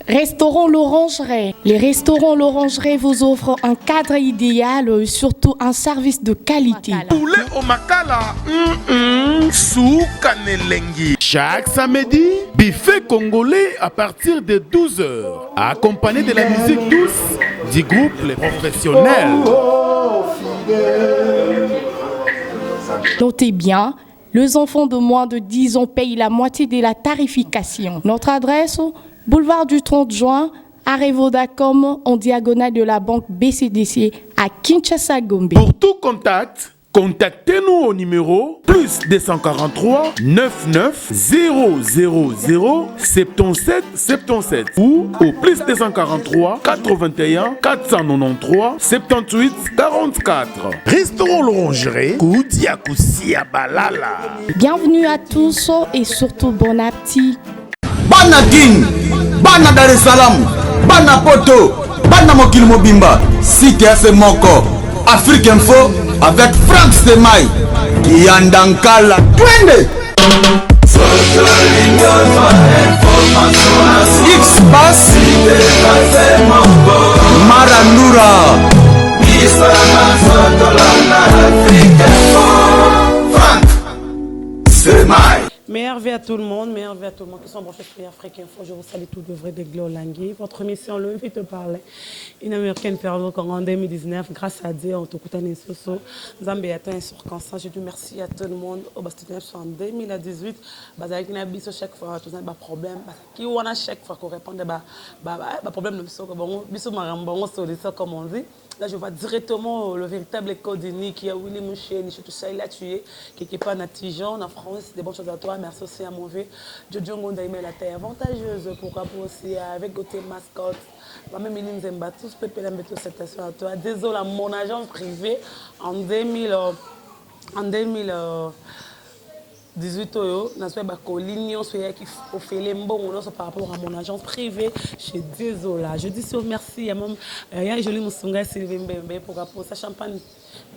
Restaurant L'Orangerie. Les restaurants L'Orangerie vous offrent un cadre idéal et surtout un service de qualité. Poulet au makala, souka nelengi. Chaque samedi, buffet congolais à partir de 12h, accompagné de la musique douce du groupe Les Professionnels. Notez bien, les enfants de moins de 10 ans payent la moitié de la tarification. Notre adresse, boulevard du 30 juin, arrêt Vodacom, en diagonale de la banque BCDC à Kinshasa-Gombe. Pour tout contact, contactez-nous au numéro plus 243 99 000 77 77 ou au plus 243 81 493 78 44. Restaurant L'Orangerie, Koudia Koussia Balala. Bienvenue à tous et surtout bon appétit. Bana King, Bana Dar es Salaam, Bana Poto, Bana Mokil Mobimba, Cité FM Moko, Afrique Info avec Frank Stemai, Yandankala, Twende. X-Bass, Marandura, Frank Stemai. Meilleure vie à tout le monde qui sont branchés sur Afrique Info. Je vous salue tout de vrai de Glolangui. Votre mission, le fait te parler. Une américaine perdue en 2019, grâce à Dieu, on te coûte un soso. Zambie a été sur constant. Je dis merci à tout le monde. Au Bastille en 2018, avec une abysse chaque fois, tout ça, pas problème. Qui on a chaque fois qu'on répond, problème de ça, bisous marambon, solution comme on dit. Là, je vois directement le véritable code qui a Willy Mouchen, tout ça, il a tué, qui n'est pas natigeant en France. Des bonnes choses à toi. Merci aussi à mon vieux. Jojo Ngonda aimé la terre avantageuse. Pourquoi pas aussi avec côté mascotte. Moi-même, il nous aime tous. Pépé la mettre cette à toi. Désolé, mon agence privée en 18 euros, nous avons l'union qui fait les bons par rapport à mon agence privée. Je suis désolée. Je dis merci à mon joli Moussunga Sylvain Mbembe pour ça champagne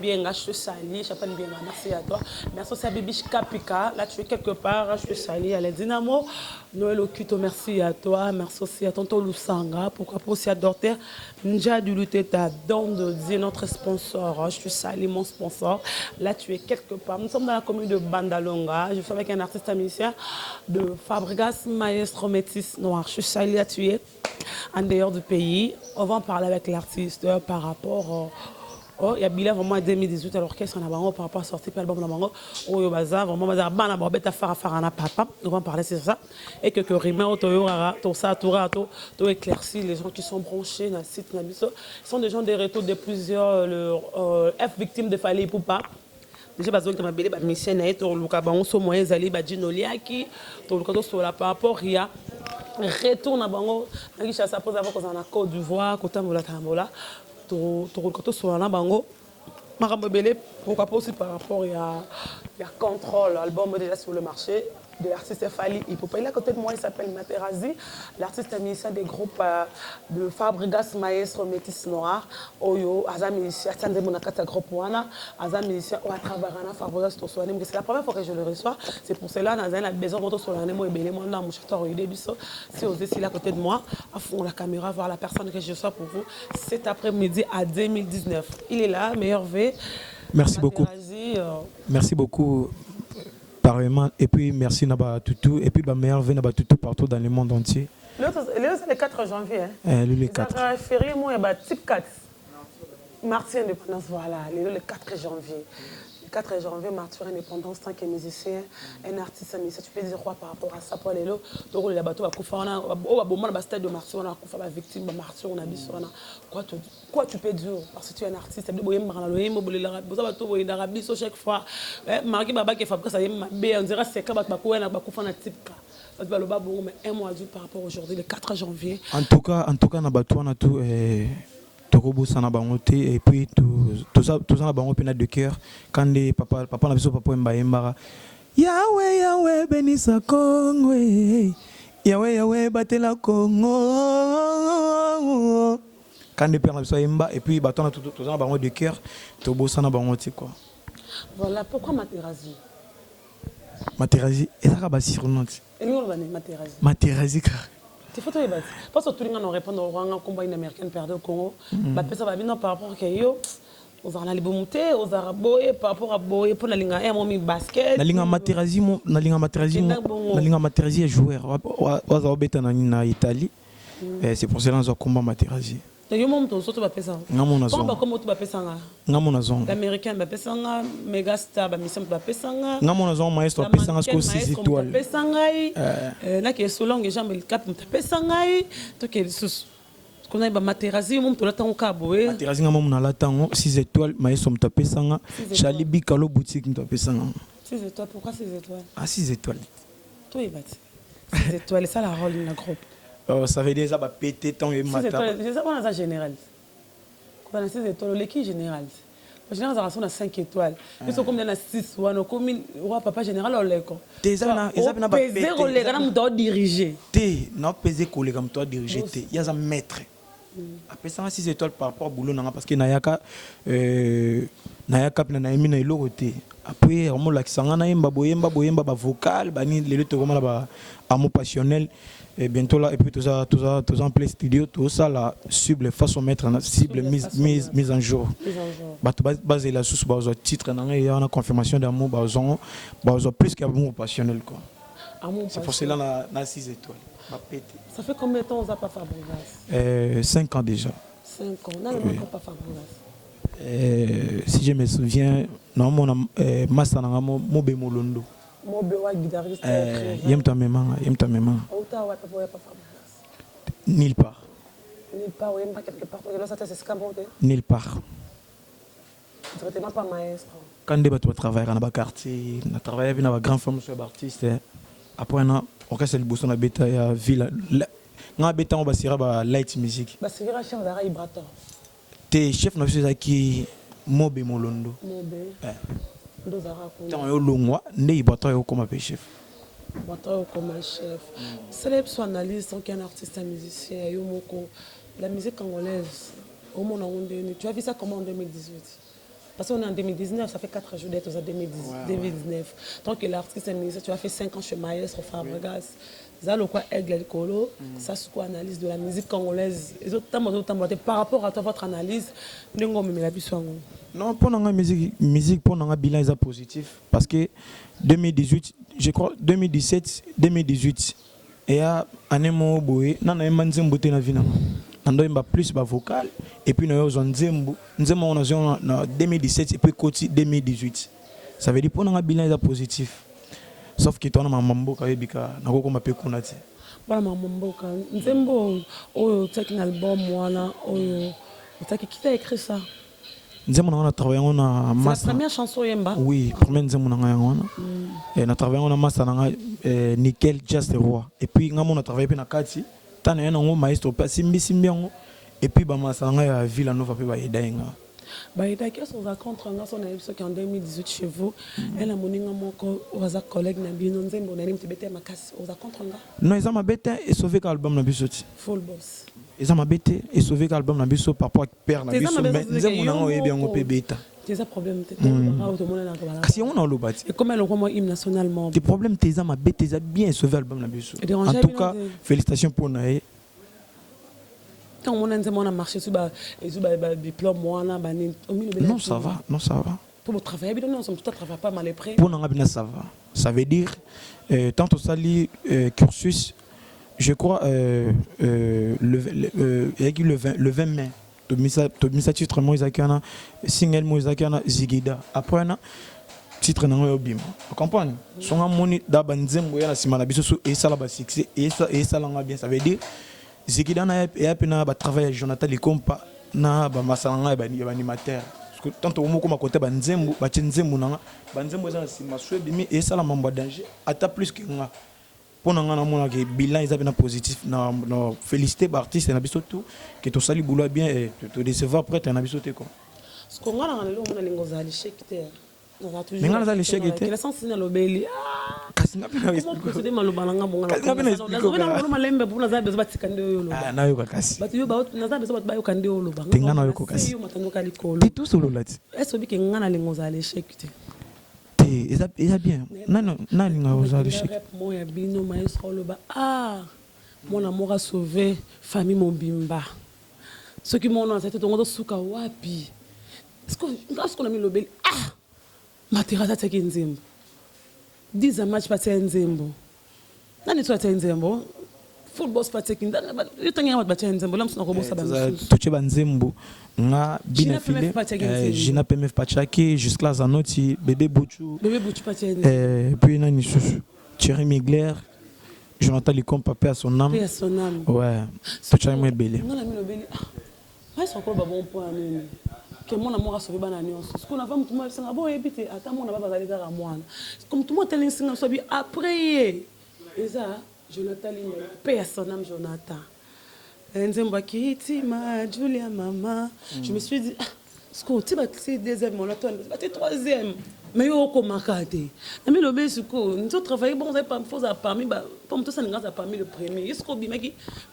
bien je sali, champagne bien merci à toi. Merci aussi à Bibiche Kapika, là tu es quelque part, je sali à la Dynamo. Noël Okuto, merci à toi. Merci aussi à Tonton Lusanga, pourquoi pas aussi à Dorter Ninja du Luteta, Don de Dieu, notre sponsor. Je sali mon sponsor. Là tu es quelque part. Nous sommes dans la commune de Bandalonga. Je suis avec un artiste musicien de Fabregas Maestro Métis Noir. Je suis sali là tu es en dehors du pays. On va en parler avec l'artiste par rapport il y a Bilal vraiment en 2018 alors qu'est-ce qu'on a par rapport à sortir l'album vraiment au bazar vraiment bazar bana bobeta farafara papa on va en parler sur ça et que rimer tout ça tout éclaircir les gens qui sont branchés dans le site Nabiso sont des gens des retours de plusieurs F victimes de Fali Poupa. Déjà besoin de m'appeler par mission et tout le cas on so moyen zali ba Jinoliaki tout le cas sur la par rapport il y a retourne à bango qui chasse après avoir qu'on a Côte d'Ivoire côté Mola Tambola tout sur la bango Marambelé pourquoi pas aussi par rapport il y a contrôle album déjà sur le marché de l'artiste Fali Ipupa. Il est à côté de moi, il s'appelle Materazi, l'artiste musicien des groupes de Fabregas Maestro Métis Noir, Oyo, Azam musicien, Tande Monakata groupe Wana, Azam musicien, ou à travers Fabregas Tosoanem. C'est la première fois que je le reçois, c'est pour cela que j'ai besoin de sur l'année, moi et Belé, moi, là, mon château, il est si vous êtes à côté de moi, à fond la caméra, voir la personne que je reçois pour vous cet après-midi à 2019. Il est là, meilleur V. Merci beaucoup. Merci beaucoup. Et puis merci Naba Toutou et puis meilleur vœu Naba Toutou partout dans le monde entier. C'est le 4 janvier. Le 4. Férié, moi, il y a type 4. Martyr indépendance, voilà. Le 4 janvier. Le 4 janvier, martyr indépendance, tant que musicien, un artiste musicien. Tu peux dire quoi par rapport à ça pour les lots? Donc, les bateaux, on a stade de martyr, on a une victime de martyr, on a bis, quoi tu peux dire? Parce que tu es un artiste, tu es un chaque fois. Marqué Baba qui fabrique ça, on dirait que c'est comme un type. Un mois par rapport aujourd'hui, le 4 janvier. En tout cas, on a tout. Et puis tout ça de cœur quand les papa Yahweh bénisse Congo Yahweh batela Congo quand les pères et puis tout ça de cœur quoi. Voilà pourquoi Materazi. Materazi et ça va sur notre et nous on va Materazi. Materazi Tu faut toi parce que tout le monde répond au rang combat une américaine perdue au Congo. Bah ça va bien par rapport à yo. Aux arabes monter, aux arabes par rapport à boy pour la ligne et mon basket. La ligne Materazzi est joueur. Aux arbeta na Italie. C'est pour cela qu'on combat Materazzi. Yo mom to so to ba pesa. Ngamona zong. Comment to ba pesa nga? Ngamona zong. L'américaine ba pesa nga, Megastar ba mission ba pesa nga. Ngamona zong maestro pesa nga ko 6 étoiles. Pesa nga na ke so long jambe le cap pesa nga to ke sus. Qu'on a ba Materazzi mom to la tango ka boé. Materazzi ngamona na la tango 6 étoiles maestro mta pesa nga. Chalibi kalo boutique mta pesa nga. 6 étoiles pourquoi 6 étoiles? Ah 6 étoiles. Toi il va 6 étoiles ça la rôle dans groupe. Ça veut dire ça va péter ton et matin. C'est ça qu'on a ça général. Quand on a 6 étoiles, l'équipe générale. En général, on a 5 étoiles. Ils sont comme dans la 6 ou on a comme papa général on l'est quoi. T'es ça na pas péter. Peser collègue on doit diriger. T'es na peser collègue comme toi diriger t'es. Il y a un maître. Après ça 6 étoiles par rapport au boulot parce que nayaka na emi na iloroté. Après on la kisanga na yemba boyemba ba vocal bani les to comme ba amour passionnel. Et bientôt là, et puis tout ça en plein studio, tout ça là, cible, façon mettre en cible, mise en jour. Basé là sur le titre, il y a une confirmation d'amour, plus qu'amour passionnel. C'est pour cela qu'on a 6 étoiles. Ça fait combien de temps on n'a pas Fabregas? 5 ans déjà. 5 ans, on n'a pas Fabregas. Si je me souviens, normalement, Massa n'a pas Mobemolondo. Guitariste. Yem ta méma. Nulle part. Nulle part, ou pas quelque part. Là, ça c'est scamoté. Nulle part. Tu n'étais même pas maestro. Quand tu travailles dans le quartier, tu travailles avec une grande femme sur l'artiste. Après, on a le bosson de la ville. On a béton, on va tirer la light music. Bah, c'est vrai, chef d'Ara Ibrata. T'es chef de qui Mobe Molondo. Mobe. Tant que l'on n'est pas comme chef. Comme chef. Célèbre son analyse, tant qu'un artiste, un musicien, la musique congolaise, tu as vu ça comment en 2018? Parce qu'on est en 2019, ça fait 4 jours d'être en 2019. Tant que l'artiste est musicien, tu as fait 5 ans chez Maestro Fabregas. Ça, le quoi aigle le colo, ça c'est quoi analyse de la musique congolaise. Par rapport à toi, votre analyse, non, pour la musique, pour le bilan est positif. Parce que 2018, je crois, 2017, 2018, il y a un émo boé, non, il y a un émo boté na vina. On a plus de vocal, et puis nous avons en 2017 et puis côté 2018. Ça veut dire pour le bilan est positif. Sauf que tu as un mambo qui est un peu connaté. Voilà, mambo. Nzembo, tu as un album, qui t'a écrit ça? Nzembo, on a travaillé en masse. C'est la première chanson Yemba? Oui, la première Nzembo, on a travaillé en masse, Nickel, Just Roi. Et puis, on a travaillé en Kati, on a un maestro, et puis, on a travaillé à Villanova, et puis, qu'est-ce qu'on raconte en 2018 chez vous? Elle a mon collègue Nabino Nzembo, on a dit Makasi. Non, ils ont ma bête et sauvé l'album Nabisoti. Full boss. Ils ont ma bête et sauvé l'album Nabisoti par rapport à Père Nabisoti. Mais Nzembo est bien au bêta. C'est un problème. Si on a le bâti. Et comment le roi hymne nationalement? Tes problèmes, tes ma bête, ils ont bien sauvé l'album Nabisoti. En tout cas, félicitations pour Naé. Quand on a marché sur le diplôme, non, ça va, non, ça va. Pour travailler, nous sommes tout à travailler pas mal près. Pour nous, ça va. Ça veut dire, tant que ça lit cursus, je crois, le 20 mai, tu as mis ça titre, moi, Isakana, single, moi, Isakana, Zigida. Après, titre, non, Obim. Vous comprenez? Son amoni d'Abanzem, ou la Simanabiso, et ça, là-bas, et ça, là, bien. Ça veut dire, Zigida na travailler Jonathan Likompa na ba masalanga ba animateur parce que tant au moko makote ba nzembo ba nzembo na ba nzembo za sima swebe mi et ça la mamba danger ata plus que nga pona nga na mona ke bilan ils na positif na féliciter ba artiste na biso tout que to sali boulot bien et te recevoir prêtre na biso te ko ce qu'on nga na lelo mona lingo za li chekter Menga za l'échec était. Quel sens c'est le belli? Kasi ngapena expliquer. Comment procéder malobalanga bonga na. Kasi ngapena expliquer. Na malembe pour na za bezo batikande yo lo. Ah na yo kasi. Batu yo ba na za bezo ba yo kande yo lo ba. Tenga na yo kasi. Yo matando kali kolo. Ti tout solo lati. Est-ce que nga na lingo za l'échec était? Eza bien. Non lingo za l'échec. Moi ya bino maestro lo ba. Ah. mon amour a sauvé famille Mobimba. Ceux qui m'ont dans cette tête, souka wapi. Est-ce qu'on a mis le bel ah Materasa teki nzembo. 10 match pati nzembo. Nani tu ati nzembo? Football pati kindana ba yotangi wat pati nzembo lam sona ko bosa ba msusu. Tuche ba nzembo nga bina file. Jina PMF Pachaki jusqu'à Zanoti bébé Bouchou. Bébé Bouchou pati nzembo. Puis nani susu. Thierry Migler. Jonathan Licombe, papa à son âme. Paix à son âme. Ouais. Tout ça est belé. On a mis le belé. Ah, c'est encore bon point. Que mon amour a sauvé banane. Ce qu'on a fait, tout le monde s'est dit, éviter. Attends, mon amour va aller à moi. Comme tout le monde tel un signe, soit bien après. Et ça, Jonathan Licombe, paix à son âme, Jonathan. Nzembaki, Tima, Julia, maman. Je me suis dit, ce qu'on t'a c'est deuxième, mon automne, c'est troisième. Mais il y a encore marqué. Mais le bébé, nous avons travaillé, bon, on a parmi, comme tout ça, nous avons parmi le premier. Il y a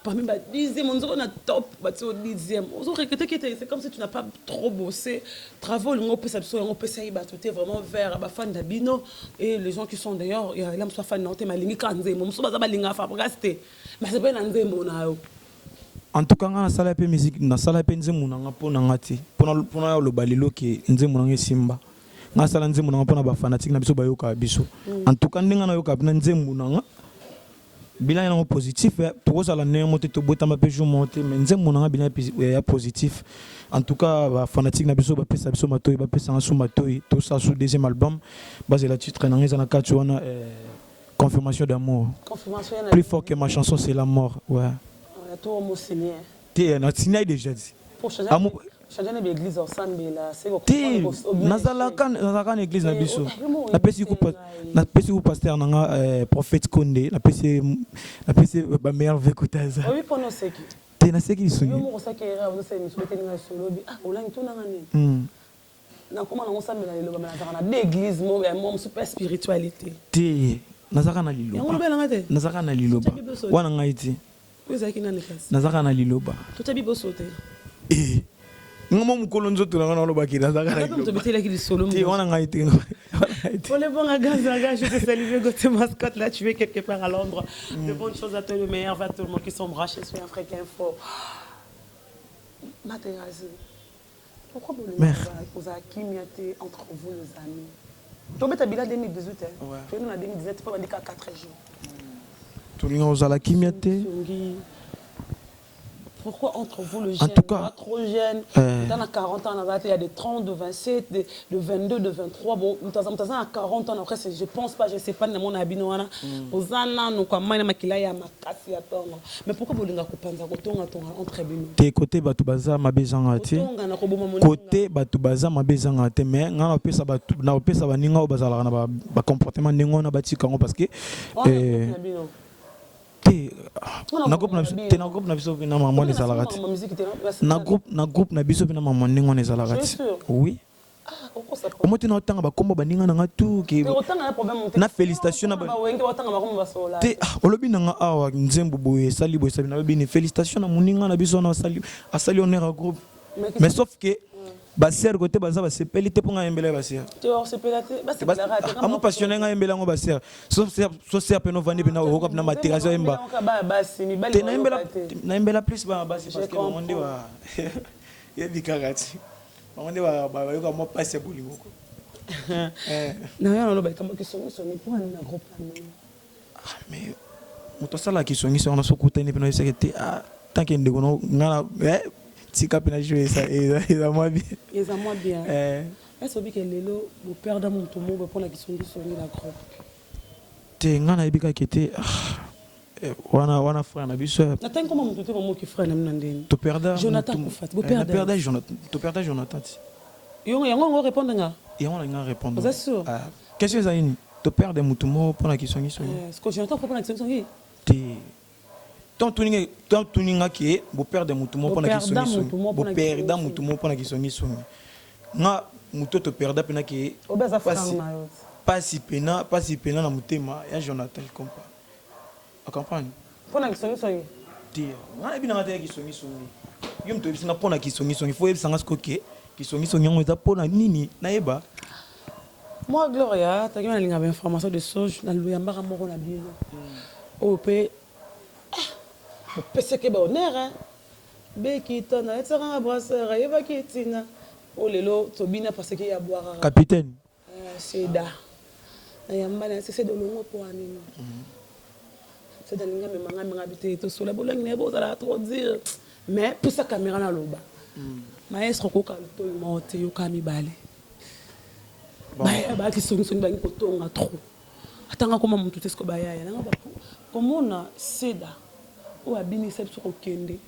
parmi le dixième, on a top, au dixième. C'est comme si tu n'as pas trop bossé. Travaux, on peut s'absorber, on peut s'y battre vraiment vers la fan d'Abino. Et les gens qui sont d'ailleurs, il y a l'âme soit fan d'Anté, mais il y a un zémo, mais c'est pas un zémo. En tout cas, dans la salle de musique, dans la salle de musique, on a un le balilo qui est Simba. Nga sala nzembo na mpona ba fanatique na biso ba yoka biso en tout cas ndinga na yoka na nzembo na bilan ya positif to sala ne moté to bota ma pejo monter mais nzembo na bilan ya positif en tout cas ba fanatique na biso ba pesa biso matoyi ba pesa na sou matoyi tout ça sous deuxième album basé la titre na ngeza na katuana confirmation d'amour plus fort que ma chanson c'est la mort ouais to mo signé t'es na signé déjà dit changer l'église ensemble là c'est nazalaka na église na biso na pesi ku pasteur nanga prophète Konde na pesi ba meilleur vekutaza oui pour nous c'est qui te na seki sunyi yo mo saki era vous c'est ni souhaiter na solo bi ah olangi to nanga ne na comment na ensemble na lelo ba na d'église mo super spiritualité te nazaka na liloba nazaka na liloba wana ngaiti oui zaki na nekasi nazaka na liloba to tabi bosote ngoma mukolo nzoto na lo bakira zakara to betela ki solo ti wana ngaiti pour les bons gars je te salue Gauthier mascotte là tu es quelque part à Londres de bonnes choses à toi le meilleur va tout le monde qui sont branchés sur Afrique Info Mathérazi pourquoi vous avez kimiaté entre vous les amis tu beta bila 2018 tu nous en 2017 pas dire 4 jours tu linga ozala kimiaté. Pourquoi entre vous le jeune, en tout cas, trop jeune, dans les 40 ans, il y a des 30, de 27, de 22, de 23, bon, nous avons à 40 ans, après, je ne pense pas, je ne sais pas, mon habit, nous avons mais pourquoi vous avez entre tes côtés, Batubaza, ma bézangate, côté Batubaza, ma bézangate, mais on a ça, comportement parce que na groupe na biso na maman les alarati na groupe na biso na maman ningo les alarati oui au moins tu n'as pas combo baninga na tout qui na félicitation na te olobi na awa nzembo boye sali boye sabi na bini félicitation na muninga na biso na sali on est un groupe mais sauf que baser côté baza ba sepelité pour nga yembela baser tu or sepelité ba sepelera te amu passionné nga yembela ngo baser so ser pe no vandi pe na hoka na matériel yemba ba sini ba te na yembela plus ba basi parce que monde wa yebi karati monde wa yoka mo passer bolingo na ya no ba kama kisongi pour na groupe mais moto sala kisongi so na sokuta ni pe no sekete tant que ndeko no ngana si cap na jouer ça et moi bien est-ce que lelo vous perdre mon tout monde pour la question de sur la groupe te ngana ibika kete wana frère na biso attends comment mon tout mon qui frère na ndeni to perda Jonathan Koufat vous perdez Jonathan to perda Jonathan yo ngo répondre nga et on nga répondre vous êtes sûr qu'est-ce que ça ini to perdre mutumo pour la question est-ce que Jonathan pour la question te tant tuninga qui vous perdre mutumo pour la question vous perdre mutumo pour la question nga muto to perda pena ki pas si pena na mutema ya Jonathan compa a comprendre pour la question ti nga bina ngata ki songi yo mto bisina pona ki songi faut ebisanga skoke ki songi ngo za pona nini na eba moi Gloria ta linga information de soja na luyamba moko na bilo OP pese ke ba honneur hein beki tona etsa brasseur eva kitina o lelo tobina parce que ya boire capitaine seda ayamba na c'est de longo pour anino c'est dans l'inga me manga habité to sola bolang ne bo za trop dire mais pour sa caméra na loba maestro ko ka to monte yo kami bale ba ki songi ba ko tonga trop atanga koma muntu tesko ba yaya na ba komona seda ou abini sep sur okende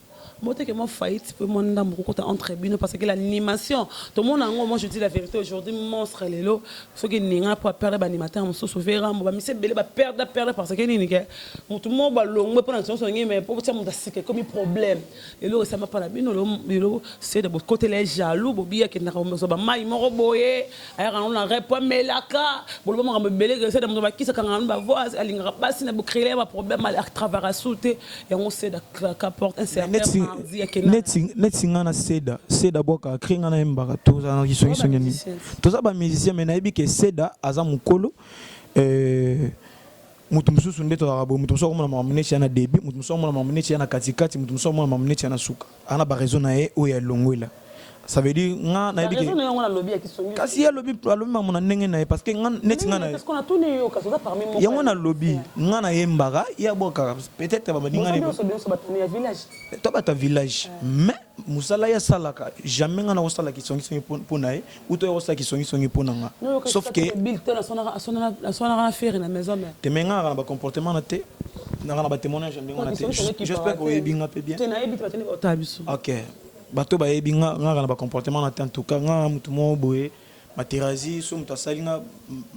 moté que moi faillite peut mon ndam ko ta entre bino parce que l'animation tout le monde en moi je dis la vérité aujourd'hui monstre lelo ce que ninga pour perdre l'animateur on se souvera on va mi se belé ba perdre parce que ni que tout le monde ba longo pour attention mais pour ça mon c'est comme un problème et là ça m'a pas la bino lo c'est de côté les jaloux bobia que na ko ba mai mo boye aya on la répond mais la ka bo lo mo belé que c'est de mo ba kisa kanga ba voix alinga pas na bo créer ba problème à travers sauter et on sait de qu'apporte un certain net singana seda boka kringa na embaka to za kisongi ni to za ba musicien mais na que seda aza mukolo mutu mususu ndeto rabo mutu mususu komona mamuneti na début mutu mususu komona mamuneti na katikati mutu mususu komona mamuneti na suka ana ba raison na e o ya longwela ça veut dire nga na que kasi ya lobby mamona ndenge na parce que nga net ngana parce qu'on a tourné yo kaso parmi moi yango na lobby nga na yembaka ya boka peut-être ba madinga ne to ba ta village mais musala ya salaka jamais nga na osala kisongi pour na ou to osala kisongi pour nga sauf que son affaire na maison mais te menga na ba comportement na te na ba témoignage ndenge na te j'espère que vous bien peu bien OK bato ba yebi nga na ba comportement na te en tout cas nga mutu mo boye materazi so mutu asalinga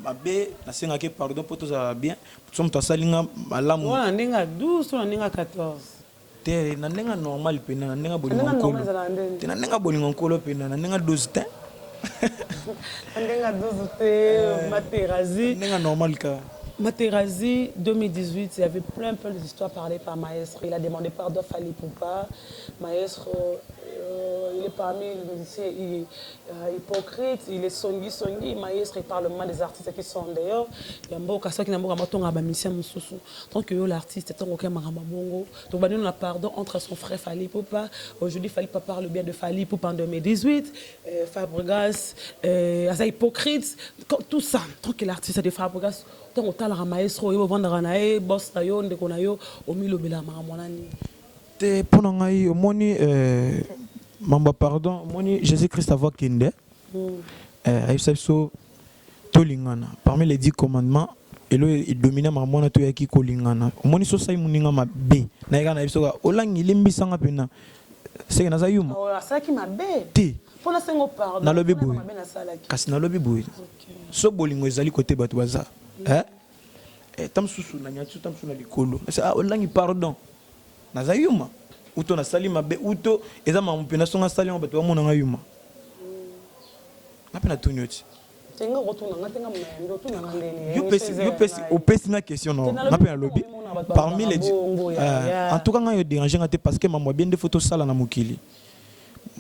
mabe na senga ke pardon pour tous bien so mutu asalinga malamu wana ndinga 12 so ndinga 14 te na ndinga normal pe na ndinga bolingo nkolo te na ndinga bolingo nkolo pe na ndinga 12 te ndinga 12 te materazi ndinga normal ka Materazzi 2018, il y avait plein d'histoires parlées par Maestro. Il a demandé pardon à Fally Poupa. Maestro, il est parmi les musiciens hypocrites, il est songi. Maestro, il parle mal des artistes qui sont d'ailleurs. Il y a un beau qui n'a pas de musicien. Tant que l'artiste est un aucun marabongo. Donc, on a pardon entre son frère Fally Poupa. Aujourd'hui, Fally Poupa parle bien de Fally Poupa en 2018. Fabregas, assez hypocrite. Tout ça, tant que l'artiste est de Fabregas. Tant que la maestro yo vendre na e boss na yo ndeko na yo o milobela maramonani te pona ngai o moni mamba pardon moni Jésus Christ ava kende so tolingana parmi les 10 commandements et là il dominait maramona to yaki kolingana o moni so sai muninga mabe na yaka na biso olangi limbisanga pena c'est na zayuma o ça qui mabe te pona sengo pardon na lobi boy kasi na lobi boy so bolingo ezali côté bato baza tam susu na nyatu tam suna likolo ça olangi pardon na zayuma uto na sali mabe uto eza mampena songa sali bato ba mona ngayuma napena tunyoti tenga rotuna ngatenga mendo tuna ngandeni yo pesi o pesi na question no napena lobby parmi les en tout cas ngayo déranger ngate parce que maman bien des photos sala na mokili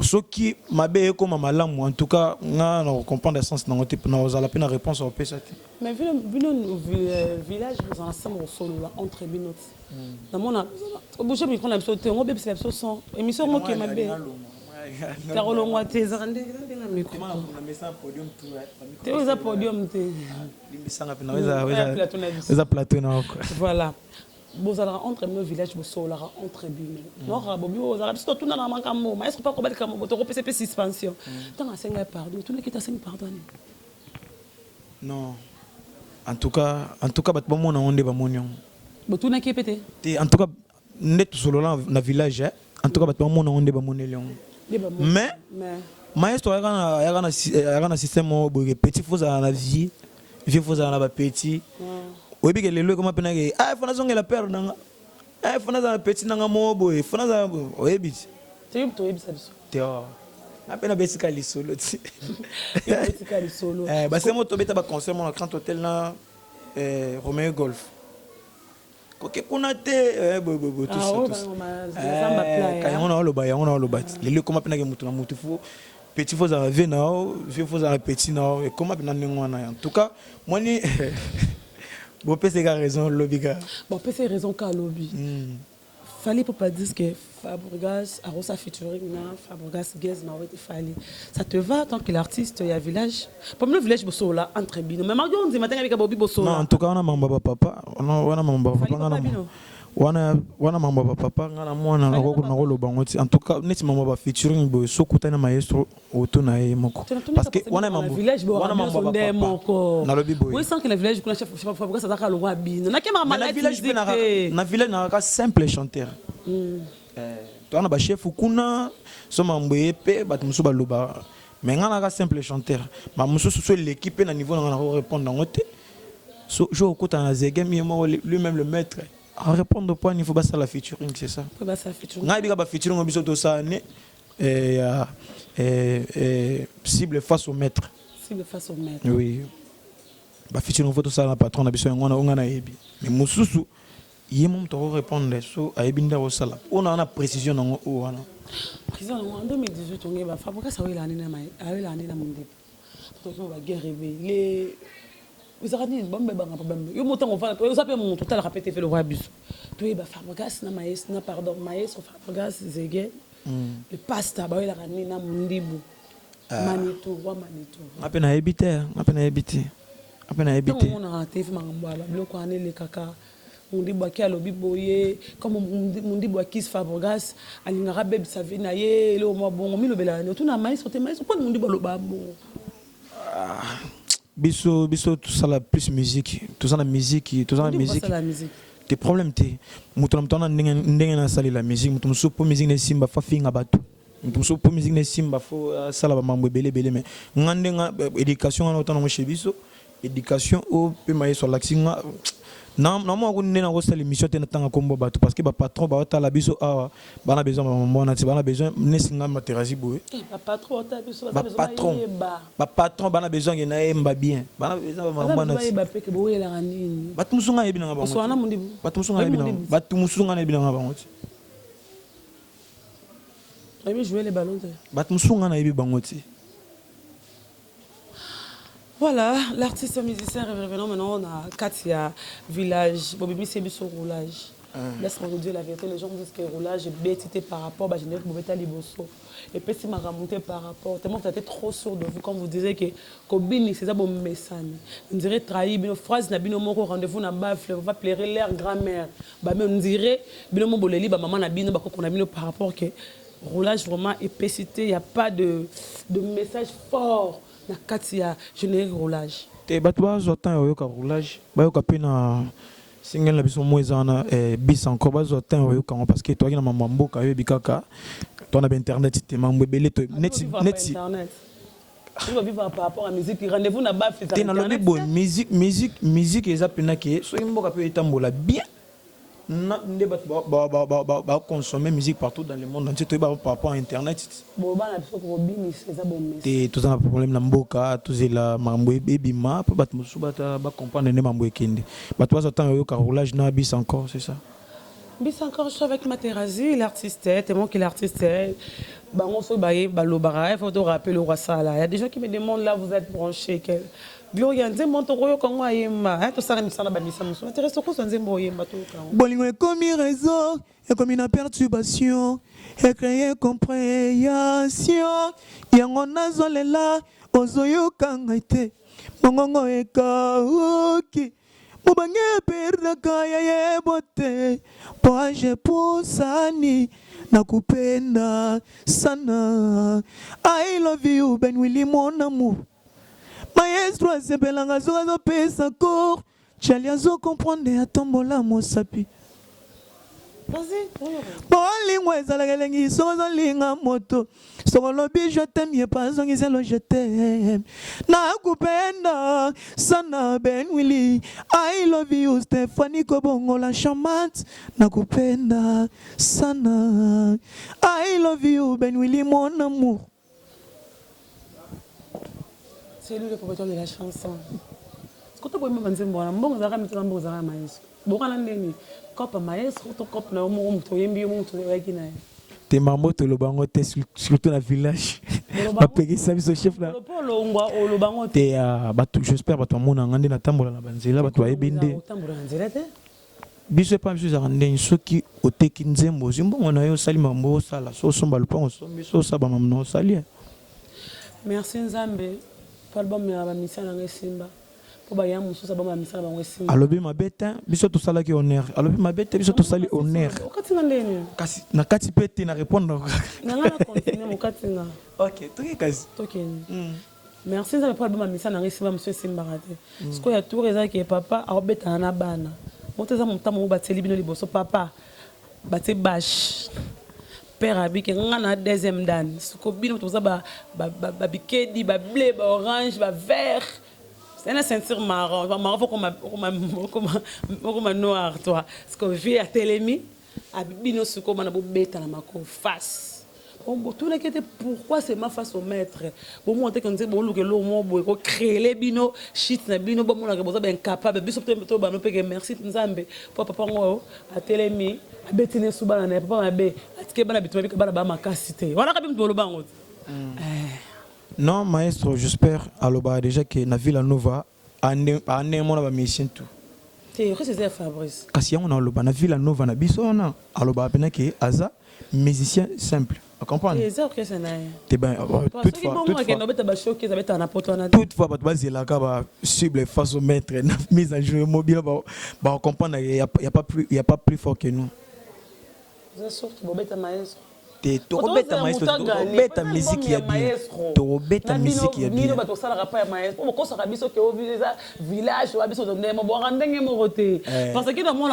soki mabe ko malamu en tout cas nga na comprendre essence na ngote na ozala pena réponse au pesati mais vu le village nous ensemble au solo là entre binot na mona obouche mi prendre l'absolu on bébé c'est l'absolu son émission mo ke mabe Carolo Moite zande na micro na message podium tout te oza podium te limbisanga pena oza plateau na voilà bozala entre nos villages bosola entre bino nora bobi bozala biso tuna na makambo maestro pas ko balika mo to ko pese suspension tanga senga pardon tuna kita senga pardon non en tout cas bat bomona onde ba monion botuna ki pété te en tout cas net solo na village en tout cas bat bomona onde ba monelion mais maestro yana système boye petit faut ça na vie vieux faut ça na ba petit oui bien les lois comment peine ah faut nazonga la perdre nanga ah faut naza petit nanga mobo faut naza oui bien tu to oui ça te na pena besika li solo ti besika li solo ba c'est moto beta ba concert mon grand hôtel na Romeo Golf koke kuna te bo tout ça quand on a le bail on a le bat les lois comment peine que mutu na mutu faut petit faut ça venir vieux faut ça petit na et comment peine ngwana en tout cas moi ni bon, c'est raison, lobby. Bon, c'est raison qu'à lobby. fallait pour pas dire que Fabregas a reçu featuring na Fabregas Guez na ouais fallait ça te va tant que l'artiste il y a village pour le village bosso là entre bino mais margo on dit matin avec Bobby bosso non en tout cas on a mamba papa on a mamba papa wana mamba papa ngana mwana na ko bangoti en tout cas neti mamba featuring bo sokuta na maestro auto na ye moko parce que wana mamba village bo wana mamba moko na lobi boy oui sans que le village kuna chef Fabregas ça ka lo wa bino na ke mama na village na village na ka simple chanteur toi na ba chef kuna so mambo epé bat musu ba loba mais ngana ka simple chanteur ma musu so l'équipe na niveau na répondre ngote so je okuta na zegem lui-même le maître à répondre au point il faut pas ça la featuring c'est ça faut pas ça featuring ngai bika ba featuring on biso to ça né cible face au maître oui ba featuring faut to ça la patron na biso ngona na yebi mais mususu yemo to répondre so ayebinda au sala on a précision na wana précision en 2018 on ba Fabregas ça oui l'année na monde to ba guerre les vous avez dit bon bébé problème yo montant on va yo sapé mon total répéter fait le vrai bus to ba Fabregas na maestro na pardon maestro Fabregas Zege le pasta ba la rani na mundibu manito apena ebité on a raté fait mangambo ba bloko ané le kaka mundibu akia lobi boye comme mundibu akis Fabregas alingara bebe savina ye le mo bon mi lobela no tuna maestro pour mundibu loba bon biso tout ça la plus musique tout ça la musique tes problèmes t'es mutu mtona ndenge na sali la musique mutu muso po musique ne simba fa finga batu mutu muso po musique ne simba fo sala ba mambo belé mais ngandenga éducation na otana mo chebiso éducation au pe maye sur l'axinga non moi on est dans cette émission tena tanga kombo batu parce que ba patron ba ta la biso a bana besoin mona ti bana besoin nesinga materazi boye ba patron ta biso ba patron bana besoin que na emba bien bana besoin ba mona ba pe ke boye la nini batu musunga yebi na ba so ana mundi batu musunga yebi na batu musunga yebi na ba ngoti aimer jouer les ballons batu musunga na yebi bangoti. Voilà, l'artiste musicien revenons maintenant on a Katia Village, Bobby c'est son roulage. Laisse-moi vous dire la vérité, les gens me disent que roulage est bêtité par rapport à général Bobeta Liboso. Et puis si m'a remonté par rapport, tellement que tu étais trop sûr de vous quand vous disiez que Kobini c'est ça bon message. On dirait trahi, une phrase n'a bino moko rendez-vous na bafle, va plaire leur grand-mère. Bah mais on dirait bino mo boleli ba maman na bino ba qu'on a bino par rapport que roulage vraiment épicité, il y a pas de message fort. Na Katia générique roulage te bato bazotan oyoka roulage bayoka pe na single na biso moezana bis encore bazotan oyoka parce que toi na mama mboka yo bikaka toi na internet te mambo belé to net internet tu vas vivre par rapport à musique rendez-vous na ba fait te na lobi bo musique eza pena ke so mboka pe etambola bien na ndeba ba consommer musique partout dans le monde entier to par rapport à internet bon ba na biso ko bini c'est ça bon message te tout ça problème na mboka tout la mambo ebima pa bat musu bata ba comprendre ne mambo ekende bato bazotan yo ka roulage na bis encore c'est ça bis encore je suis avec Materazi l'artiste tellement qu'il l'artiste ba on so baye ba lo bara il faut te rappeler le roi Sala il y a des gens qui me demandent là vous êtes branché quel Gloria nzembo ntoko kongo ayemba to sala misala ba misa muso intéresse ko so nzembo yemba to ka bolingo ekomi réseau ekomi na perturbation et créer compréhension yango nazolela ozoyoka ngai te mongongo ekaoki mobange perdaka ya yebote poaje posani nakupenda sana I love you Ben Willy mon amour maestro asepelanga soki azopesa kor chali azokomprendre atombola mosapi bolingo ezalaka elengi soki ozolinga moto soki olobi je t'aime ye pa azongiselo je t'aime nakupenda sana Ben Willy I love you Stephanie Kobongola charmante nakupenda sana I love you Ben Willy mon amour. C'est lui le propriétaire de la chanson. Quand tu peux me dire bon zara mitana bon zara maestro. Bokana ndeni kopa maestro to kopa na mo to yembi mo to yaki na. Te mambo to lobango te surtout na village. Ba pegi sa biso chef là. Lo ngwa o lobango te ba j'espère ba to mona ngande na tambola na banzela ba to ayebinde. Tambola na nzela te. biso pas biso za ndenge soki oteki nzembo zimbongo na yo sali mambo sala so somba lupango so biso saba mamno sali. Merci Nzambe pour album ya ba mission na Simba pour ba ya musu sa ba mission na ba Simba alobi mabeta biso to sala ki honneur alobi mabeta biso to sali honneur okati na ndeni kasi na kati pete na répondre na ngana continuer mokati na OK toki kasi tokeni. Merci Nzambe pour album ya mission na Simba monsieur Simba raté ce ko ya tour eza ki papa obeta na bana moteza mutamo bateli bino liboso papa baté bâche père abi ke ngana deuxième dan suko bino toza ba bikedi ba blé ba orange ba vert c'est une ceinture marron faut comme noir toi ce que vie à telemi abi bino suko mana bo beta na mako face bon tout là qui était pourquoi c'est ma face au maître bon moi quand c'est bon que l'homme bo ko créer les bino shit na bino bon moi que boza ben capable biso to ba no peke merci Nzambe pour papa ngo à telemi abetine subana na papa mabe atike bana bitu bika bana ba makasite wana kabi mtu lobango non maestro j'espère aloba déjà que na Villa Nova ane mona ba mission tout te c'est Fabrice kasi yango na aloba na Villa Nova na biso na aloba pena que aza musicien simple. Tu comprends? Toutefois, tu vas cible face au maître, mise en jeu mobile, on comprend qu'il n'y a pas plus fort que nous. Tu robes ta maestro, tu robes ta musique qui est bien. Tu robes ta musique qui est bien. Village, parce que dans mon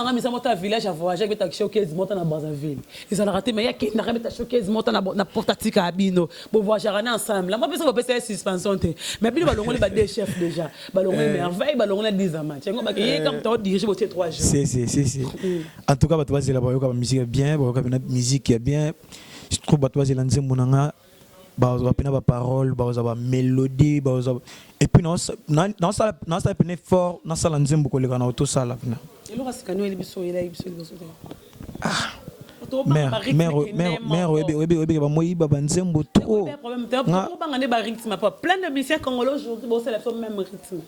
village à voyager avec ta showcase monta na Brazzaville. Ils ont raté mais il y a qui n'a jamais ta showcase monta na portatique à Bino. Bon voyager ensemble. Là moi personne va passer suspension mais puis ballon les des chefs déjà. Ballon merveille, ballon les 10 matchs. Ngo ba que comme tu dirige au 3 jours. Si. En tout cas, tu vas dire la musique est bien, la musique est bien. Je trouve que tu vas dire monanga ba parole, ba mélodie, et puis non ça peine fort, non ça nzembo ko le kana auto sala pina. Mère, plein de musiciens congolais aujourd'hui, c'est le même rythme.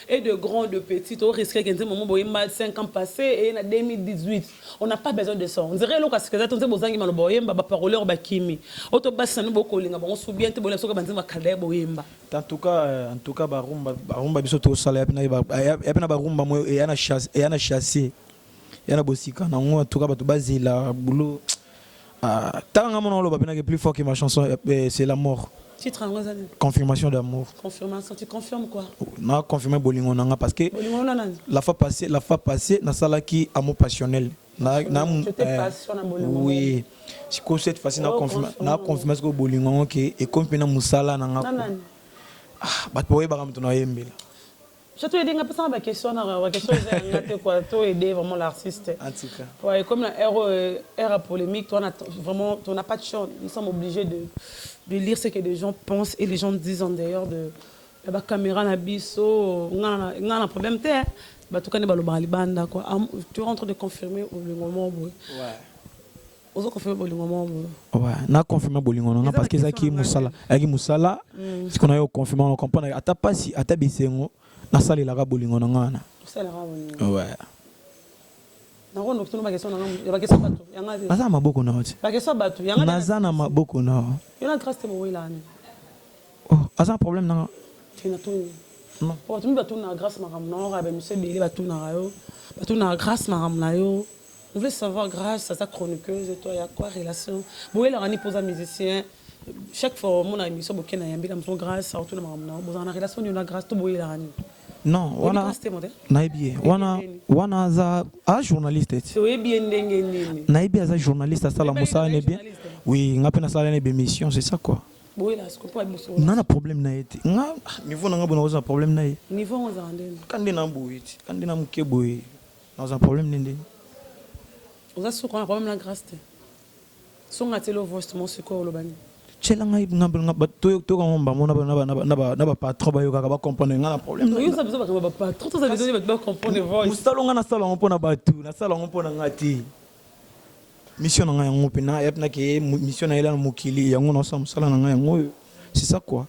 Et de grands, de petits, au risque qu'un moment, 5 ans passés et en 2018, on n'a pas besoin de ça. On dirait que c'est ça, on sait que on a parole, on a kimi. On a pas beaucoup de on se souvient que on a calé boyemba. En tout cas, barumba biso to sala ya pena barumba mo et ana chassé. Ya na bosika na en tout cas ba to bazila boulot. Tanga mon lo ba pena que plus fort que ma chanson c'est la mort. Confirmation d'amour. Confirmation, tu confirmes quoi? Non, confirmé bolingo nanga parce que la fois passée, na sala qui amour passionnel. Oui. Si ko cette fois na confirmé que bolingo que et comme pena musala nanga. Ba boye ba kamto na yembela. Je te dis que la question est quoi, toi aider vraiment l'artiste. En tout cas. Ouais, comme la ère polémique, toi vraiment, tu n'as pas de chance. Nous sommes obligés de lire ce que les gens pensent et les gens disent en dehors de la caméra na biso. On a un problème tu cas ne balobali banda quoi. Tu es en train de confirmer le moment. Ouais. Ozo confirmer le moment. Ouais, na confirmer bolingo non parce que ça qui musala, aki musala, ce qu'on a eu confirmer on comprend ata pasi ata bisengo. Na sali la bolingo na ngana. Sali la bolingo. Ouais. Na rono kutono ba question na ngam, ba question batu. Yanga. Naza maboko na oti. Ba question batu, yanga. Naza na maboko na. Yona grâce te mo wila ni. Oh, asa problème na. Fina tuni. Non. Oh, tu mi batu na grâce ma ram na, ba monsieur Bélé batu na yo. Batu na grâce ma ram na yo. On veut savoir grâce à sa chroniqueuse et toi, il y a quoi relation? Boé la rani pose un musicien. Chaque fois mon émission bokena yambi la mon grâce ça retourne ma ram na. Boza na relation ni na grâce to boé la rani. Non, wana za journaliste. Oui, bien ndenge. Naibi za journaliste ça la musa ne bien. Oui, ngapena sala ne émission, c'est ça quoi. Oui, là, ce qu'on peut bosso. Non, na problème na été. Nga niveau na ngabo na problème na été. Niveau on za ndenge. Kande na mbuiti, kande na mukeboy. Na za problème ndenge. On a ce qu'on a problème la grâce. Son atelo voice mon secours lo bani. Chela ngai ngamba to ngomba mona na patron ba yoka ba comprendre ngana problème. Oui, ça besoin ba patron, ça besoin ba comprendre voice. Mustalonga na sala ngopona batu, na sala ngopona ngati. Mission nga yango pena yapna ke mission na ela mukili yango na sa musala nga yango. C'est ça quoi.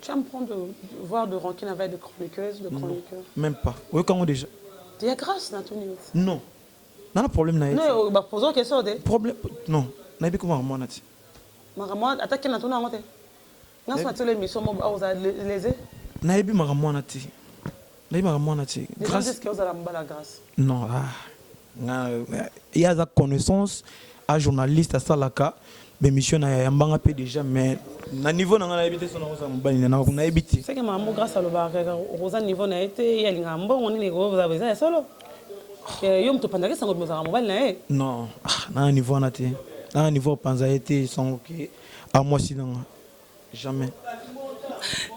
Tu vas me prendre de voir de rancune avec de chroniqueuse, de chroniqueur. Même pas. Oui, comment déjà? Il y a grâce na ton Non. Non, problème na. Non, bah posons question de. Problème non. Na bi comment moi nati. Maman, attaque na tona ngote. Nga so tele mission mo ba oza les. Na bi maman nati. Na bi maman nati. Grâce que oza la grâce. Non, il y a la connaissance à journaliste à Salaka, mais mission na yambanga pe déjà mais na niveau na ngana habité son oza mbani na habité. C'est que maman grâce à le bar oza niveau na été ya linga mbongo ni ngo oza beza solo. Que yom to pandaka sango moza mobile na e. Non, na niveau na te. Na niveau panza été sans que à moi sinon jamais.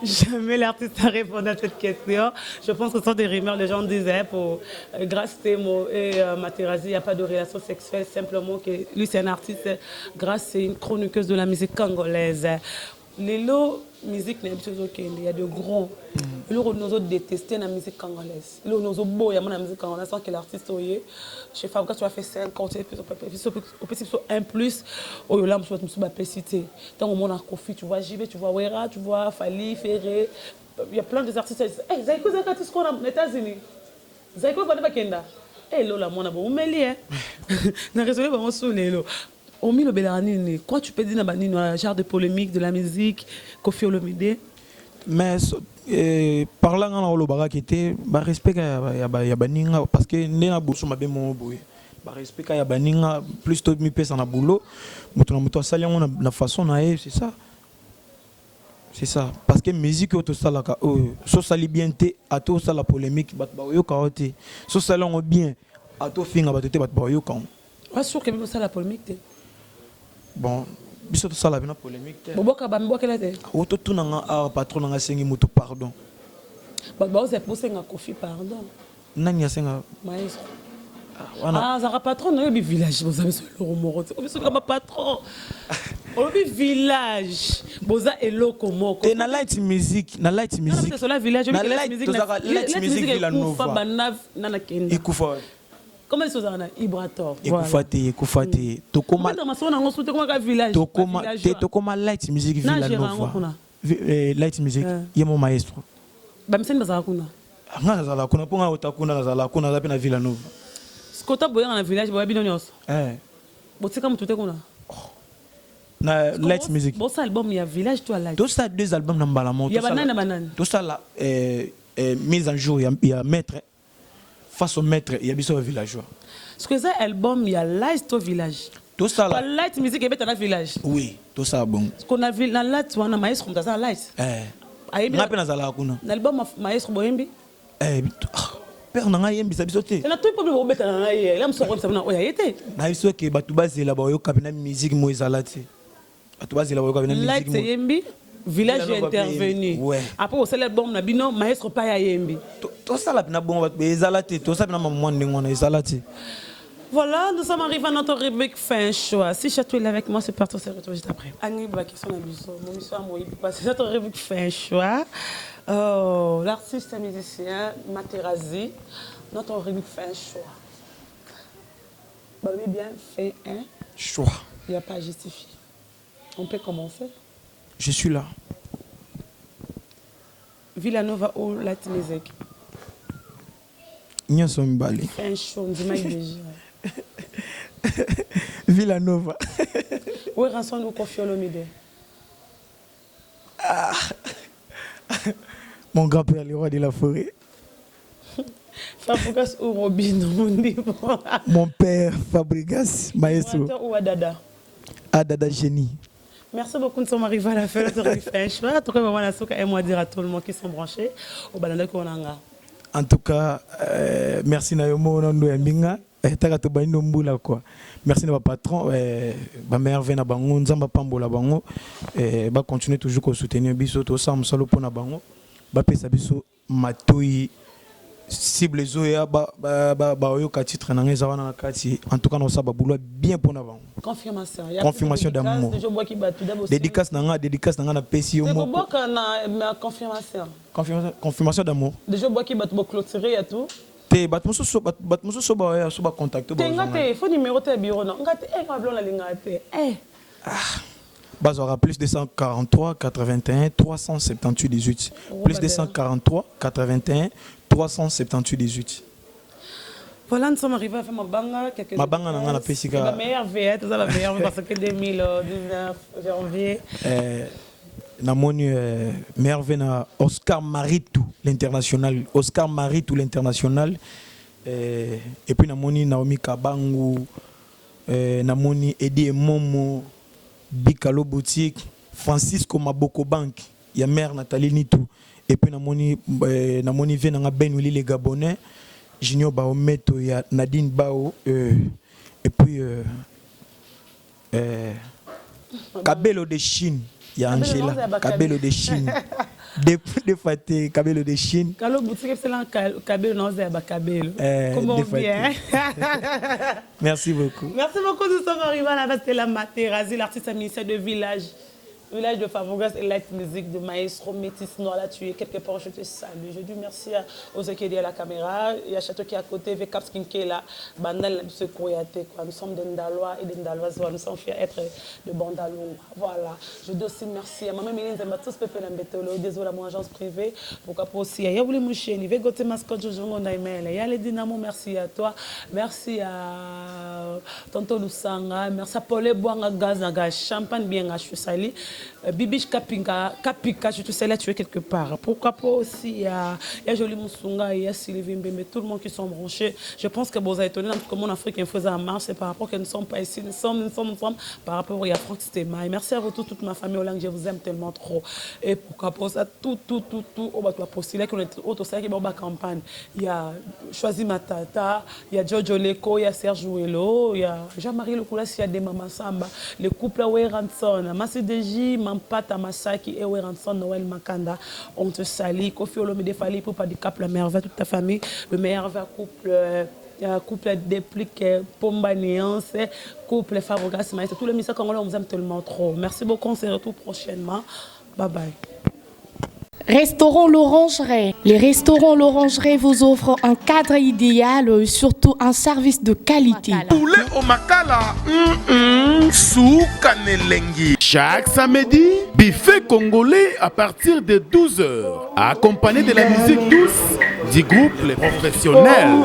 Jamais l'artiste a répondu à cette question. Je pense que ce sont des rumeurs. Les gens disaient pour Grâce Temo et Materazzi, il n'y a pas de relation sexuelle. Simplement que lui, c'est un artiste. Grâce, c'est une chroniqueuse de la musique congolaise. Les lots musique, il y a de gros. Nous avons détesté la musique congolaise. Nous avons beau, il y a la musique congolaise. Sans que l'artiste, chez Fabrica, tu as fait 5 ans, au petit un plus, au là, je me suis cité. Tant au monde a Kofi, tu vois JB, tu vois Wera, tu vois Fali, Ferré. Il y a plein d'artistes. Hey, vous avez quoi d'artistes qu'on a aux États-Unis? Vous avez quoi de Kenda? Eh, là, mon amour, vous m'aimez, n'a résolu vraiment sous les lots. Au milieu de quoi tu peux dire dans le genre de polémique de la musique, Kofi Olomide? Mais parlant en Olobaga qui était, respect ya baninga parce que ndena boso mabe mo boye. Respect ya baninga plus to mi pesa na boulot, muto na muto sali on na façon na c'est ça. C'est ça parce que musique auto salaka so sali bien té à to sala polémique bat ba yo kaote. So salon bien à to finga bat té bat ba yo kan. Pas sûr que même ça la polémique. Bon, biso to sala bina polémique. Boboka ba mboka la té. Auto tunanga a patron nga sengi muto pardon. Ba oza pousser nga Kofi pardon. Nani asenga maestro. Ah, ça patron dans le village, vous avez le romoro. Vous avez comme patron. Au village, vous avez loko moko. Et na light music, na light music. C'est la village, na light music Villanova. Ikufa. Comment ils sont là Ibrator. Ikufa te. Tokoma. Tokoma light music Villanova. Light music, yemo maestro. Bamsen bazala kuna. Nga zala kuna ponga otakuna zala kuna zapi na Villanova. Skota boya na village boya bino nyos. Botika mutute kuna. Na light music. Bon ça album il y a village toi light. Tout ça 2 albums na Mbalamo. Il y a banane. Tout ça là mise en jour il y a maître face au maître il y a biso villageois. Ce que ça album il y a light au village. Tout ça là. Light music et bête dans village. Oui, tout ça bon. Ce qu'on a vu dans light on a maestro comme ça light. Nga pe na zala kuna. L'album maestro boyembi. Père nanga yembi sa biso te. Na tout problème au bête na ye. Là me so comme ça na oya yete. Na biso ke batu bazela ba yo kabina musique mo ezalati. Batu bazela ba yo kabina musique. Light yembi. Village intervenu. Après au seul album na bino maestro pa ya yembi. To sala bina bon ba ezalati. To sala bina maman ndengona ezalati. Voilà, nous sommes arrivés à notre rubrique fin choix. Si Chateau est avec moi, c'est parti, on se retrouve juste après. Annie, ma question est mon histoire, c'est notre rubrique fin choix. L'artiste et musicien Materazzi, notre rubrique fin choix. Bah oui, bien fait un choix. Il n'y a pas à justifier. On peut commencer. Je suis là. Villanova ou Light Music? Nyonso mbali. Fin choix, on dit mal déjà. Villanova. Où est Ranson ou Kofi Olomide? Mon grand-père, le roi de la forêt. Fabregas ou Robin? Mon père, Fabregas, maestro. Ou Adada? Adada génie. Merci beaucoup, nous sommes arrivés à la fin de notre fin choix. En tout cas, maman Nasuka et moi dire à tout le monde qui sont branchés au Balanda Konanga. En tout cas, merci Nayomo Nando Yambinga. Merci à patron, ma mère vient à Bango, Nzamba Pambola Bango, et va continuer toujours à soutenir Biso, tout ça, Msalo Pona Bango, va payer sa Biso, Matoi, cible Zoya, Baoyoka titre, en tout cas, on s'en va bien pour nous. Confirmation. Confirmation d'amour. Dédicace dans la PCO. Confirmation. Confirmation d'amour. Déjà, bois qui bat clôturer et tout. Te batmuso soba contacter ba ngate faut numéro te bureau non ngate kablo na lingate bazora plus 243 81 378 18 plus 243 81 378 18. Voilà, nous sommes arrivés à faire Mabanga. Mabanga, on a fait la meilleure vie, c'est la meilleure vie parce que 2019 janvier. Namoni meilleure vie na Oscar Maritou l'international. Oscar Maritou l'international. Et puis namoni Naomi Kabangu, namoni Eddie Momo, Bikalo Boutique, Francisco Maboko Bank, ya mère Nathalie Nitou. Et puis namoni vient na Ben Willy les Gabonais, Junior Baometo, ya Nadine Bao, et puis Kabelo de Chine, ya Angela, Kabelo de Chine. Des fatés, Kabelo de Chine. Kalo Boutique, c'est là Kabelo, non, c'est Kabelo. Comment bien? Merci beaucoup. Merci beaucoup, nous sommes arrivés à la base de la Materazzi, l'artiste administrateur de village de Favogas et Light Music de Maestro Métis Noir. Là, tu es quelque part, je te salue. Je dis merci aux qui est à la caméra. Il y a Château qui est à côté, Vekap Skin qui est là. Bandal Sekoyate. Nous sommes des Ndalois et des Ndaloises. Nous sommes fiers d'être de Bandalou. Voilà. Je dis aussi merci à ma mère, tous Pépé Lambetolo, désolé à mon agence privée. Pourquoi pas aussi à Yaouli Moucheni, Vegote Mascot, Jojongo Naimel. Il y a les Dynamo, merci à toi. Merci à Tonto Lusanga. Merci à Paulé Boanga Gazaga, Champagne bien à Chusali. Bibiche Kapika, je te sais là, tu es quelque part. Pourquoi pas aussi, il y a Jolie Moussunga, il y a Sylvie Mbembe, tout le monde qui sont branchés. Je pense que vous avez étonné, comme en Afrique, il faisait en marche, c'est par rapport que nous ne sommes pas ici, nous sommes par rapport à Franck Stémaï. Merci à vous tous, toute ma famille, je vous aime tellement trop. Et pourquoi pas ça, tout, on va postuler qu'on est autre qui est en campagne. Il y a Choisi Matata, il y a Jojo Leko, il y a Serge Ouelo, il y a Jean-Marie Lecoulas, il y a des Maman Samba, le couple Ranson, Massi Deji, Mampata Masaki et Ranson, Noël Makanda, on te salue. Kofi Olomide Fali pour pas du cap la merveille, toute ta famille, le meilleur couple déplique Pomba Néance, couple Favogas, tous les messages congolais, on vous aime tellement trop. Merci beaucoup, on se retrouve prochainement. Bye bye. Restaurant L'Orangerie. Les restaurants L'Orangerie vous offrent un cadre idéal, surtout un service de qualité. Poulet au makala, soukanelengi. Chaque samedi, buffet congolais à partir de 12h, accompagné de la musique douce du groupe Les Professionnels.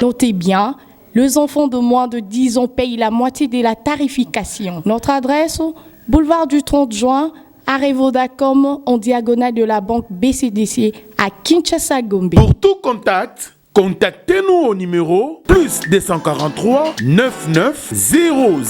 Notez bien, les enfants de moins de 10 ans payent la moitié de la tarification. Notre adresse, boulevard du 30 juin, arrêt Vodacom, en diagonale de la banque BCDC à Kinshasa-Gombe. Pour tout contact, contactez-nous au numéro +243 99 000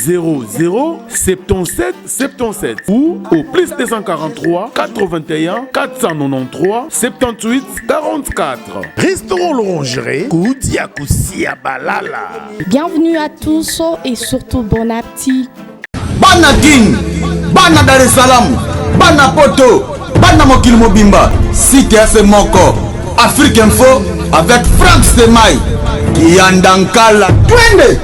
77 77 ou au +243 81 493 78 44. Restaurant L'Orangerie, Koudia Koussia Balala. Bienvenue à tous et surtout bon appétit. Bana King, Bana Dar es Salaam, Bana Poto, Bana Mokil Mobimba, CTF Moko, Afrique Info avec Franck Stémaï, Yandankala, Twende.